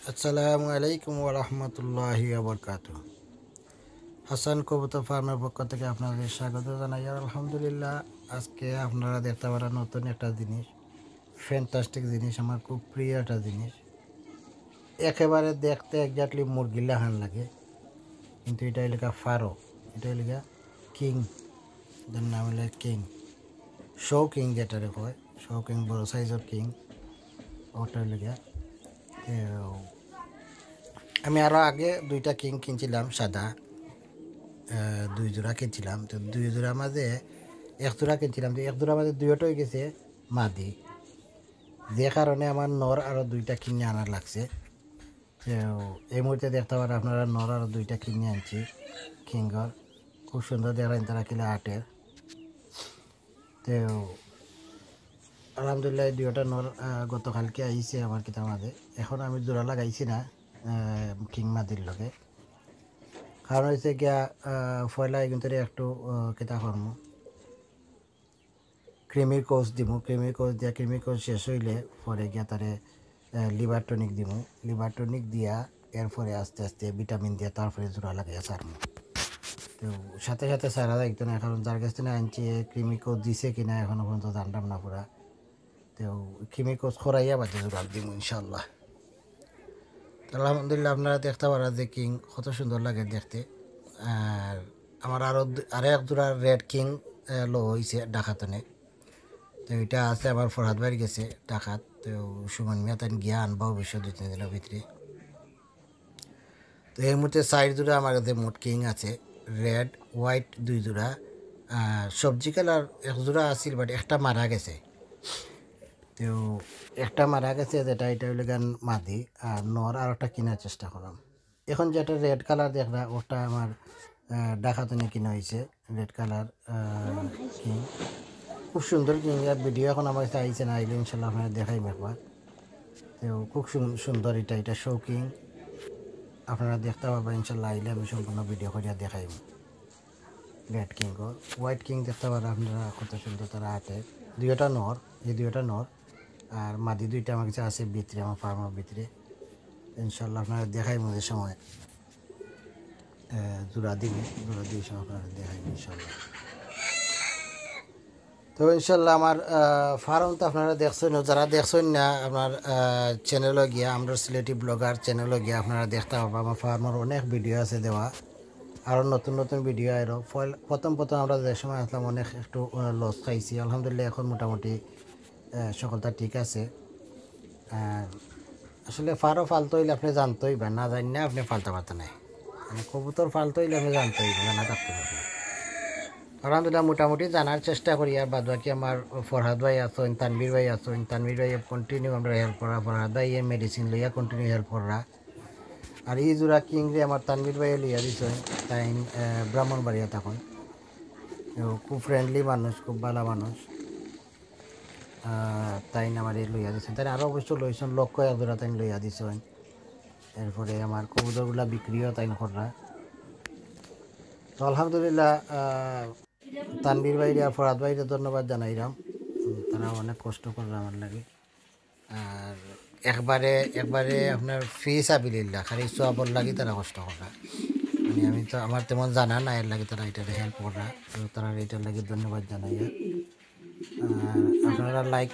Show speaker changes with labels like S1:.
S1: আসসালামু আলাইকুম ওয়া রাহমাতুল্লাহি ওয়া বারাকাতুহু। হাসান কবুতর ফার্মের পক্ষ থেকে আপনাদের স্বাগত জানাই। আর আলহামদুলিল্লাহ, আজকে আপনারা দেখতে পারেন নতুন একটা জিনিস, ফ্যান্টাস্টিক জিনিস, আমার খুব প্রিয় একটা জিনিস। একেবারে দেখতে এক্স্যাক্টলি মুরগির লাহান লাগে, কিন্তু এটা এলাকা ফারো, এটা এলাকা কিং, যার নাম হলো কিং, শো কিং, যেটারে কয় শো কিং, বড় সাইজের কিং, ওটা এলাকা। আমি আরও আগে দুইটা কিং কিনছিলাম, সাদা দুই জোড়া কিনছিলাম। তো দুই জোড়ার মাঝে এক জোড়া কিনছিলাম, তো এক জোড়ার মাঝে দুইটা হয়ে গেছে মাদি, যে কারণে আমার নর আরও দুইটা কিনে আনার লাগছে। তো এই মুহূর্তে দেখতে পারেন আপনারা, নর আরও দুইটা কিনে আনছি কিংগর, খুব সুন্দর দেখেন তারা কিলে আটের। তো আলহামদুলিল্লাহ দুইটা নর গতকালকে আইছে আমার কিতার মাঝে। এখন আমি জোড়া লাগাইছি না কিং মাদির লগে, কারণ হয়েছে গিয়া পয়লা কিন্তু একটু কিতা কর্ম ক্রিমির কোচ দিব, ক্রিমির কোচ দিয়া ক্রিমির কোচ শেষ হইলে পরে গিয়া তারে লিভার টনিক দিব, লিভার টনিক দিয়া এরপরে আস্তে আস্তে ভিটামিন দিয়া তারপরে জোড়া লাগাইয়া সারমু। তো সাথে সাথে সারা যাইতো না, কারণ যার কাছ থেকে আনছি ক্রিমি কোচ দিছে কিনা এখনো পর্যন্ত জানতাম না পুরা। তো ক্রিমি কোচ খরাইয়া বাদে জোড়া দিব ইনশাল্লাহ। আলহামদুলিল্লাহ, আপনারা দেখতে পারেন যে কিং কত সুন্দর লাগে দেখতে। আর আমার আরও এক জোড়া রেড কিং লো হয়েছে ডাকাতনে। তো এটা আছে আমার ফরহাদ বাড়ি গেছে ডাকাত, তো সুমন মিয়া তাই গিয়া আনবা অবশ্য 2-3 দিনের ভিতরে। তো এই মুহূর্তে সাইড জোড়া আমার কাছে মোট কিং আছে, রেড হোয়াইট দুই জোড়া, সবজি কালার এক জোড়া আছিল, বাট একটা মারা গেছে। তো একটা মারা গেছে, যেটা এটা হইলে গান মাদি, আর নর আর একটা কেনার চেষ্টা করলাম। এখন যেটা রেড কালার দেখলা ওটা আমার ডাকাতনে কিনা হয়েছে, রেড কালার কিং, খুব সুন্দর কিং। আর ভিডিও এখন আমার কাছে আইসে না, আইলে ইনশাল্লাহ আপনারা দেখাইম একবার। তো খুব সুন্দর, এটা শো কিং, আপনারা দেখতে পাবেন ইনশাল্লাহ, আইলে আমি সম্পূর্ণ ভিডিও করিয়া দেখাইম। রেড কিং ও হোয়াইট কিং দেখতে পারেন আপনারা কত সুন্দর তারা হাতে, দুইটা নর, এই দুইটা নর, আর মাদি দুইটা আমার কাছে আছে ভিতরে, আমার ফার্মের ভিতরে। ইনশাল্লাহ আপনারা দেখাই মধ্যে সময় জোড়া দিব, জোড়া দিয়ে সব আপনারা দেখাইব ইনশাল্লাহ। তো ইনশাল্লাহ আমার ফার্ম তো আপনারা দেখছেন, যারা দেখছেন না আপনার চ্যানেলে গিয়া, আমরা সিলেটি ব্লগার চ্যানেলে গিয়া আপনারা দেখতে পাবো, আমার ফার্মের অনেক ভিডিও আছে দেওয়া, আরও নতুন নতুন ভিডিও আরও। প্রথম আমরা যে সময় আসলাম অনেক একটু লস খাইছি, আলহামদুলিল্লাহ এখন মোটামুটি সকলটা ঠিক আছে। আর আসলে ফালতু হইলে আপনি জানতেই বা না জানি না, আপনি ফালতে পারতেন না, মানে কবুতর ফালতু হইলে আপনি জানতেই বা জানা থাকতে পারবেন। আলহামদুলিল্লাহ মোটামুটি জানার চেষ্টা করি। আর বাদ বাকি আমার ফরহাদ ভাই আছেন, তানভীর ভাই আছেন, তানভীর ভাই কন্টিনিউ আমরা হেল্প করা, ফরহাদ ভাই মেডিসিন লইয়া কন্টিনিউ হেল্প করা। আর এই জোড়া কিংরে আমার তানভীর ভাই লইয়া দিচ্ছেন, তাই ব্রাহ্মণবাড়িয়া তখন খুব ফ্রেন্ডলি মানুষ, খুব ভালো মানুষ, তাই আমার লইয়া দিচ্ছেন। তাই আরও অবশ্য লইছেন, লক্ষ এক জোড়া তাই লইয়া দিচ্ছেন। এরপরে আমার কবুতরগুলা বিক্রিও তাই করা। তো আলহামদুলিল্লাহ, তানভীর ভাইরা ফরাদ ভাইরা ধন্যবাদ জানাইলাম, তারা অনেক কষ্ট করলো আমার লাগে। আর একবারে একবারে আপনার ফিসাবিলিল্লাহ খালি সবর লাগি তারা কষ্ট করা, মানে আমি তো আমার তেমন জানা না, এর লাগে তারা এটাতে হেল্প করা। তো তারা এটার লাগে ধন্যবাদ জানাই। আর আপনারা লাইক